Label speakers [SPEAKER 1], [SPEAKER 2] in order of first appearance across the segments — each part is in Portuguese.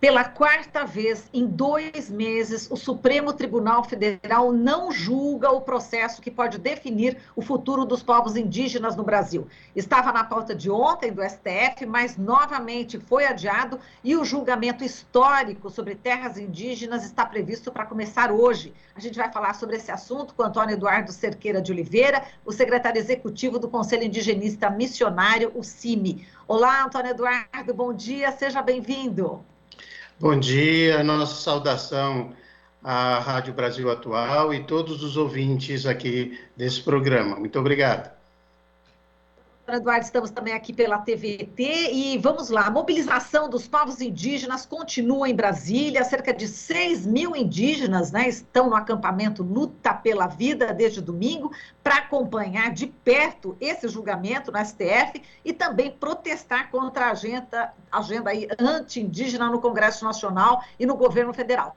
[SPEAKER 1] Pela quarta vez em 2 meses, o Supremo Tribunal Federal não julga o processo que pode definir o futuro dos povos indígenas no Brasil. Estava na pauta de ontem do STF, mas novamente foi adiado e o julgamento histórico sobre terras indígenas está previsto para começar hoje. A gente vai falar sobre esse assunto com Antônio Eduardo Cerqueira de Oliveira, o secretário executivo do Conselho Indigenista Missionário, o CIMI. Olá, Antônio Eduardo, bom dia, seja bem-vindo.
[SPEAKER 2] Bom dia, nossa saudação à Rádio Brasil Atual e todos os ouvintes aqui desse programa. Muito obrigado.
[SPEAKER 1] Eduardo, estamos também aqui pela TVT e vamos lá, a mobilização dos povos indígenas continua em Brasília, cerca de 6 mil indígenas, né, estão no acampamento Luta pela Vida desde domingo para acompanhar de perto esse julgamento no STF e também protestar contra a agenda aí anti-indígena no Congresso Nacional e no governo federal.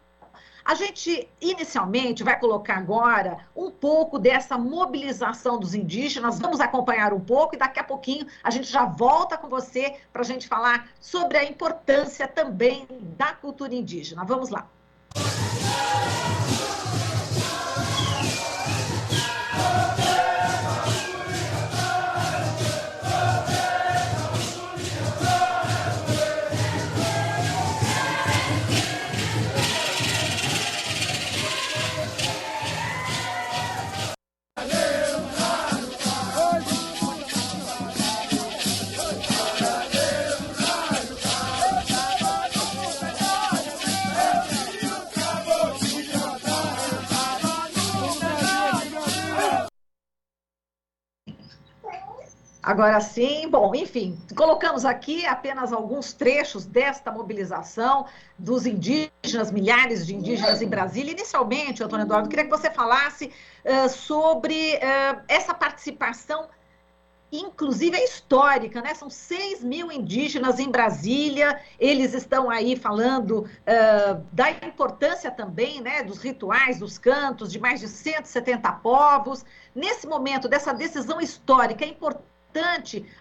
[SPEAKER 1] A gente, inicialmente, vai colocar agora um pouco dessa mobilização dos indígenas, vamos acompanhar um pouco e daqui a pouquinho a gente já volta com você para a gente falar sobre a importância também da cultura indígena. Vamos lá. Agora sim, bom, enfim, colocamos aqui apenas alguns trechos desta mobilização dos indígenas, milhares de indígenas em Brasília. Inicialmente, Antônio Eduardo, queria que você falasse sobre essa participação, inclusive histórica, né? São 6 mil indígenas em Brasília, eles estão aí falando da importância também, né, dos rituais, dos cantos, de mais de 170 povos. Nesse momento dessa decisão histórica, é importante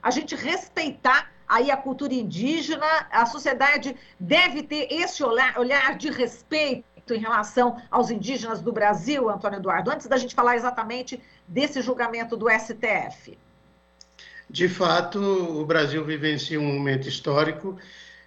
[SPEAKER 1] a gente respeitar aí a cultura indígena, a sociedade deve ter esse olhar de respeito em relação aos indígenas do Brasil, Antônio Eduardo, antes da gente falar exatamente desse julgamento do STF.
[SPEAKER 2] De fato, o Brasil vivencia um momento histórico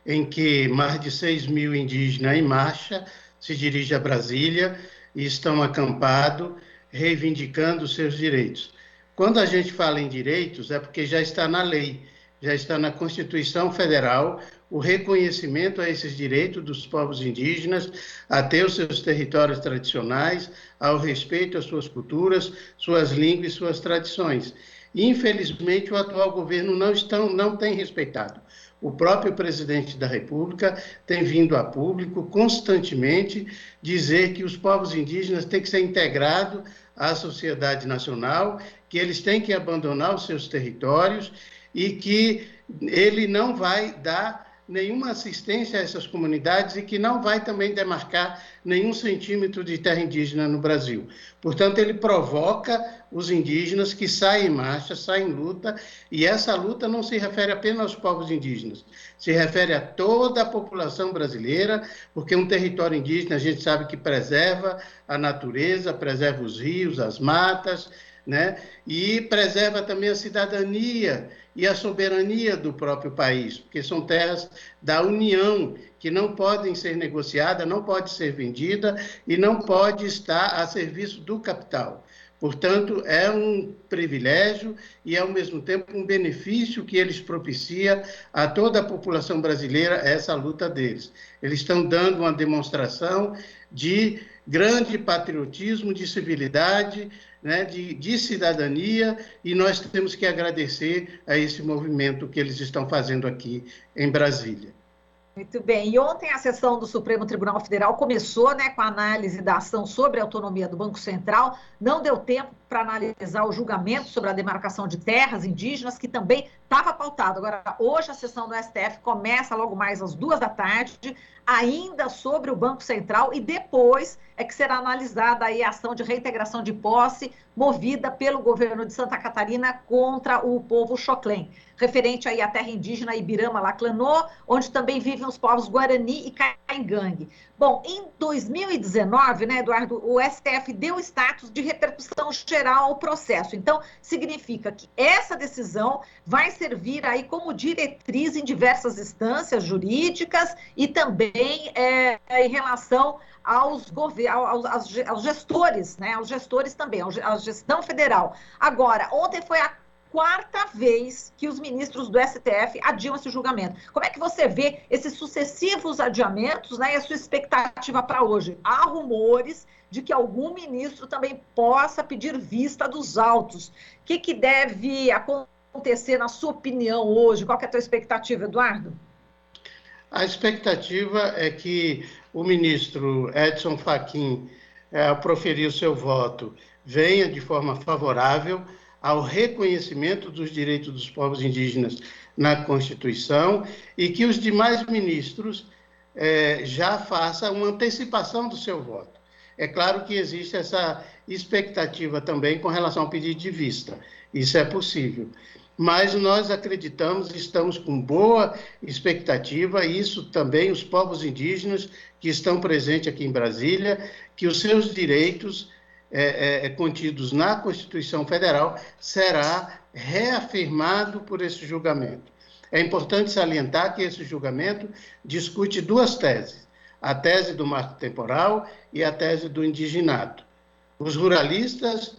[SPEAKER 2] em que mais de 6 mil indígenas em marcha se dirigem a Brasília e estão acampados, reivindicando seus direitos. Quando a gente fala em direitos, é porque já está na lei, já está na Constituição Federal, o reconhecimento a esses direitos dos povos indígenas, a ter os seus territórios tradicionais, ao respeito às suas culturas, suas línguas e suas tradições. Infelizmente, o atual governo não tem respeitado. O próprio presidente da República tem vindo a público constantemente dizer que os povos indígenas têm que ser integrados à sociedade nacional, que eles têm que abandonar os seus territórios e que ele não vai dar nenhuma assistência a essas comunidades e que não vai também demarcar nenhum centímetro de terra indígena no Brasil. Portanto, ele provoca os indígenas que saem em marcha, saem em luta, e essa luta não se refere apenas aos povos indígenas, se refere a toda a população brasileira, porque um território indígena a gente sabe que preserva a natureza, preserva os rios, as matas, né? E preserva também a cidadania e a soberania do próprio país, porque são terras da União que não podem ser negociadas, não pode ser vendida e não pode estar a serviço do capital. Portanto, é um privilégio e, ao mesmo tempo, um benefício que eles propiciam a toda a população brasileira, essa luta deles. Eles estão dando uma demonstração de grande patriotismo, de civilidade, né, de cidadania, e nós temos que agradecer a esse movimento que eles estão fazendo aqui em Brasília.
[SPEAKER 1] Muito bem. E ontem a sessão do Supremo Tribunal Federal começou, né, com a análise da ação sobre a autonomia do Banco Central. Não deu tempo para analisar o julgamento sobre a demarcação de terras indígenas, que também estava pautado. Agora, hoje a sessão do STF começa logo mais às 14h, ainda sobre o Banco Central, e depois é que será analisada aí a ação de reintegração de posse movida pelo governo de Santa Catarina contra o povo Xoclen, referente aí à terra indígena Ibirama-Laclanô, onde também vivem os povos Guarani e em gangue. Bom, em 2019, né, Eduardo, o STF deu status de repercussão geral ao processo. Então, significa que essa decisão vai servir aí como diretriz em diversas instâncias jurídicas e também em relação aos gestores, né, aos gestores também, à gestão federal. Agora, ontem foi a quarta vez que os ministros do STF adiam esse julgamento. Como é que você vê esses sucessivos adiamentos, né, e a sua expectativa para hoje? Há rumores de que algum ministro também possa pedir vista dos autos. O que deve acontecer, na sua opinião, hoje? Qual que é a tua expectativa, Eduardo?
[SPEAKER 2] A expectativa é que o ministro Edson Fachin, ao proferir o seu voto, venha de forma favorável ao reconhecimento dos direitos dos povos indígenas na Constituição e que os demais ministros já façam uma antecipação do seu voto. É claro que existe essa expectativa também com relação ao pedido de vista. Isso é possível. Mas nós acreditamos, estamos com boa expectativa, e isso também os povos indígenas que estão presentes aqui em Brasília, que os seus direitos contidos na Constituição Federal será reafirmado por esse julgamento. É importante salientar que esse julgamento discute duas teses, a tese do marco temporal e a tese do indigenato. Os ruralistas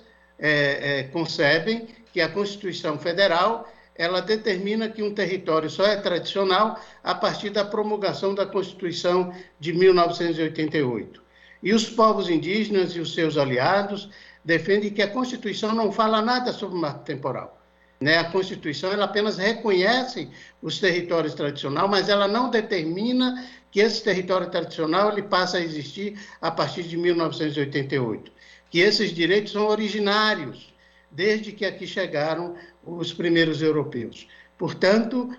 [SPEAKER 2] concebem que a Constituição Federal ela determina que um território só é tradicional a partir da promulgação da Constituição de 1988. E os povos indígenas e os seus aliados defendem que a Constituição não fala nada sobre o marco temporal. Né? A Constituição ela apenas reconhece os territórios tradicionais, mas ela não determina que esse território tradicional ele passa a existir a partir de 1988. Que esses direitos são originários, desde que aqui chegaram os primeiros europeus. Portanto,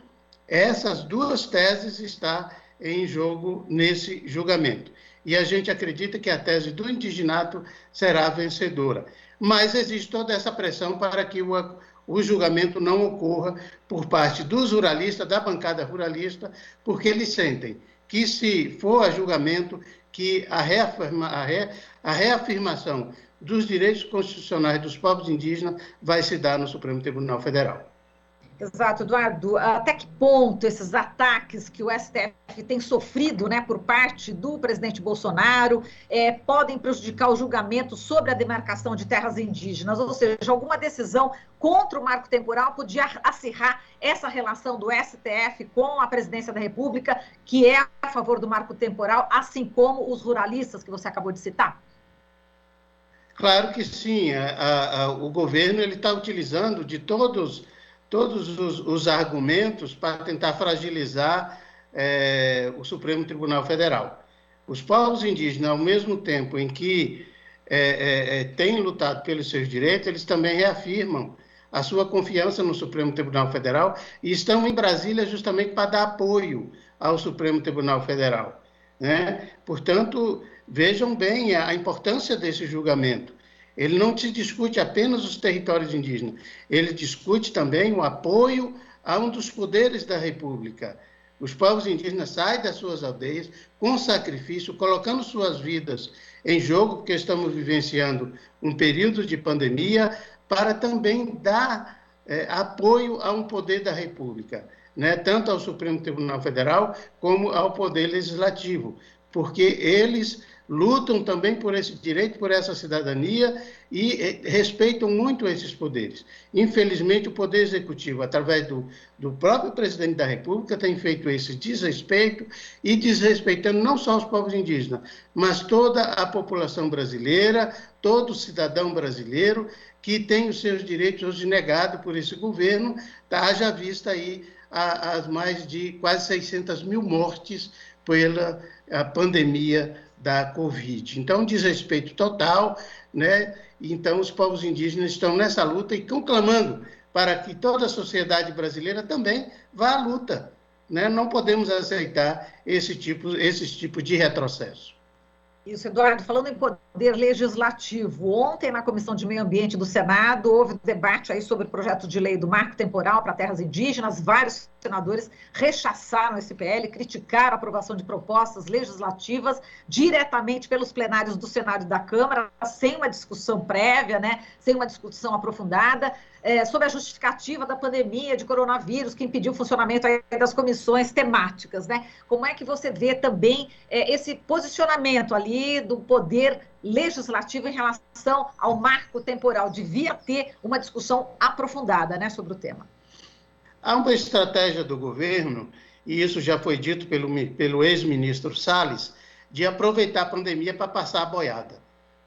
[SPEAKER 2] essas duas teses estão em jogo nesse julgamento. E a gente acredita que a tese do indigenato será vencedora. Mas existe toda essa pressão para que o julgamento não ocorra por parte dos ruralistas, da bancada ruralista, porque eles sentem que, se for a julgamento, que a reafirmação dos direitos constitucionais dos povos indígenas vai se dar no Supremo Tribunal Federal.
[SPEAKER 1] Exato, Eduardo. Até que ponto esses ataques que o STF tem sofrido, né, por parte do presidente Bolsonaro podem prejudicar o julgamento sobre a demarcação de terras indígenas? Ou seja, alguma decisão contra o marco temporal podia acirrar essa relação do STF com a presidência da República, que é a favor do marco temporal, assim como os ruralistas que você acabou de citar?
[SPEAKER 2] Claro que sim. O governo está utilizando de todos os argumentos para tentar fragilizar o Supremo Tribunal Federal. Os povos indígenas, ao mesmo tempo em que têm lutado pelos seus direitos, eles também reafirmam a sua confiança no Supremo Tribunal Federal e estão em Brasília justamente para dar apoio ao Supremo Tribunal Federal. Né? Portanto, vejam bem a importância desse julgamento. Ele não se discute apenas os territórios indígenas, ele discute também o apoio a um dos poderes da República. Os povos indígenas saem das suas aldeias com sacrifício, colocando suas vidas em jogo, porque estamos vivenciando um período de pandemia, para também dar apoio a um poder da República, né? Tanto ao Supremo Tribunal Federal como ao Poder Legislativo, porque eles lutam também por esse direito, por essa cidadania e respeitam muito esses poderes. Infelizmente, o Poder Executivo, através do próprio presidente da República, tem feito esse desrespeito e desrespeitando não só os povos indígenas, mas toda a população brasileira, todo cidadão brasileiro que tem os seus direitos hoje negados por esse governo, haja vista aí as mais de quase 600 mil mortes pela pandemia da Covid. Então, desrespeito total, né? Então, os povos indígenas estão nessa luta e conclamando para que toda a sociedade brasileira também vá à luta, né? Não podemos aceitar esse tipo de retrocesso.
[SPEAKER 1] Isso, Eduardo, falando em poder Poder Legislativo. Ontem, na Comissão de Meio Ambiente do Senado, houve debate aí sobre o projeto de lei do marco temporal para terras indígenas. Vários senadores rechaçaram esse PL, criticaram a aprovação de propostas legislativas diretamente pelos plenários do Senado e da Câmara, sem uma discussão prévia, né? Sem uma discussão aprofundada, sobre a justificativa da pandemia de coronavírus, que impediu o funcionamento aí das comissões temáticas, né? Como é que você vê também esse posicionamento ali do poder legislativo em relação ao marco temporal? Devia ter uma discussão aprofundada, né, sobre o tema.
[SPEAKER 2] Há uma estratégia do governo, e isso já foi dito pelo ex-ministro Salles, de aproveitar a pandemia para passar a boiada,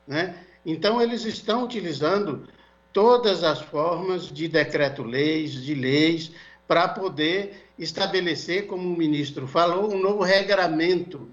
[SPEAKER 2] né? Então, eles estão utilizando todas as formas de decreto-leis, de leis, para poder estabelecer, como o ministro falou, um novo regramento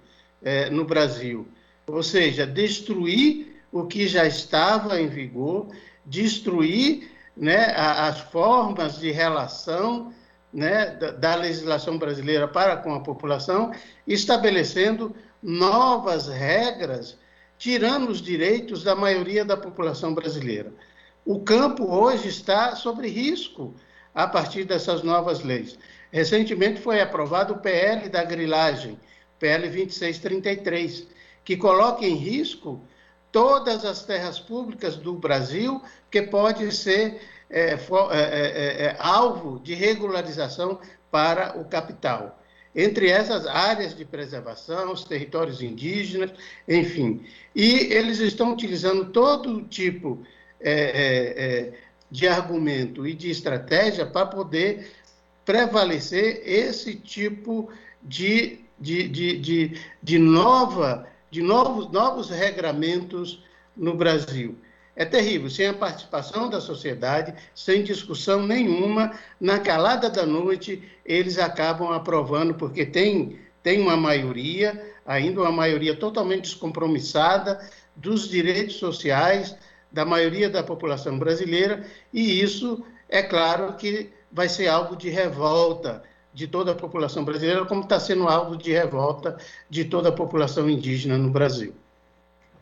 [SPEAKER 2] no Brasil. Ou seja, destruir o que já estava em vigor, destruir, né, as formas de relação, né, da legislação brasileira para com a população, estabelecendo novas regras, tirando os direitos da maioria da população brasileira. O campo hoje está sob risco a partir dessas novas leis. Recentemente foi aprovado o PL da grilagem, PL 2633, que coloca em risco todas as terras públicas do Brasil, que pode ser alvo de regularização para o capital. Entre essas áreas de preservação, os territórios indígenas, enfim. E eles estão utilizando todo tipo de argumento e de estratégia para poder prevalecer esse tipo de novos regramentos no Brasil. É terrível, sem a participação da sociedade, sem discussão nenhuma, na calada da noite, eles acabam aprovando, porque tem uma maioria, ainda uma maioria totalmente descompromissada dos direitos sociais da maioria da população brasileira, e isso, é claro, que vai ser algo de revolta de toda a população brasileira, como está sendo alvo de revolta de toda a população indígena no Brasil.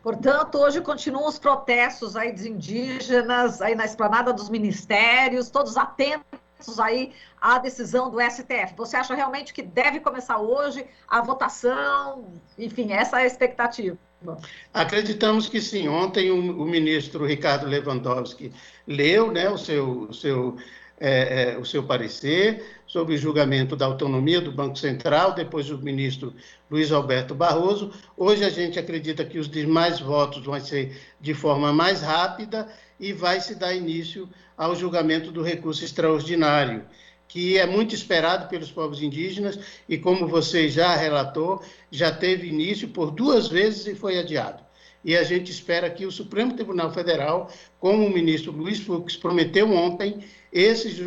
[SPEAKER 1] Portanto, hoje continuam os protestos aí dos indígenas, aí na esplanada dos ministérios, todos atentos aí à decisão do STF. Você acha realmente que deve começar hoje a votação? Enfim, essa é a expectativa.
[SPEAKER 2] Acreditamos que sim. Ontem o ministro Ricardo Lewandowski leu, né, o seu parecer sobre o julgamento da autonomia do Banco Central, depois o ministro Luiz Alberto Barroso. Hoje a gente acredita que os demais votos vão ser de forma mais rápida e vai se dar início ao julgamento do recurso extraordinário, que é muito esperado pelos povos indígenas e, como você já relatou, já teve início por 2 vezes e foi adiado. E a gente espera que o Supremo Tribunal Federal, como o ministro Luiz Fux prometeu ontem, esses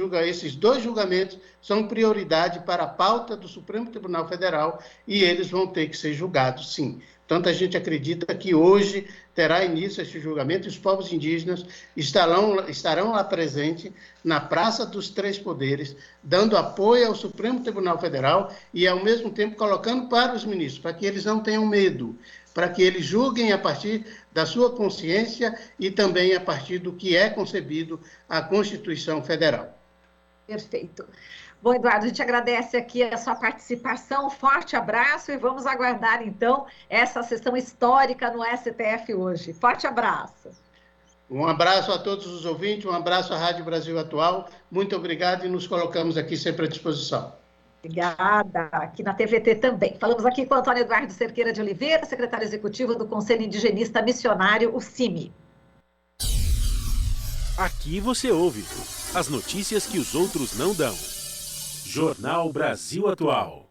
[SPEAKER 2] 2 julgamentos são prioridade para a pauta do Supremo Tribunal Federal e eles vão ter que ser julgados, sim. Portanto, a gente acredita que hoje terá início esse julgamento e os povos indígenas estarão lá presentes na Praça dos Três Poderes, dando apoio ao Supremo Tribunal Federal e, ao mesmo tempo, colocando para os ministros, para que eles não tenham medo, para que eles julguem a partir da sua consciência e também a partir do que é concebido a Constituição Federal.
[SPEAKER 1] Perfeito. Bom, Eduardo, a gente agradece aqui a sua participação, um forte abraço e vamos aguardar, então, essa sessão histórica no STF hoje. Forte abraço.
[SPEAKER 2] Um abraço a todos os ouvintes, um abraço à Rádio Brasil Atual, muito obrigado e nos colocamos aqui sempre à disposição.
[SPEAKER 1] Obrigada. Aqui na TVT também. Falamos aqui com o Antônio Eduardo Cerqueira de Oliveira, secretário executivo do Conselho Indigenista Missionário, o CIMI.
[SPEAKER 3] Aqui você ouve as notícias que os outros não dão. Jornal Brasil Atual.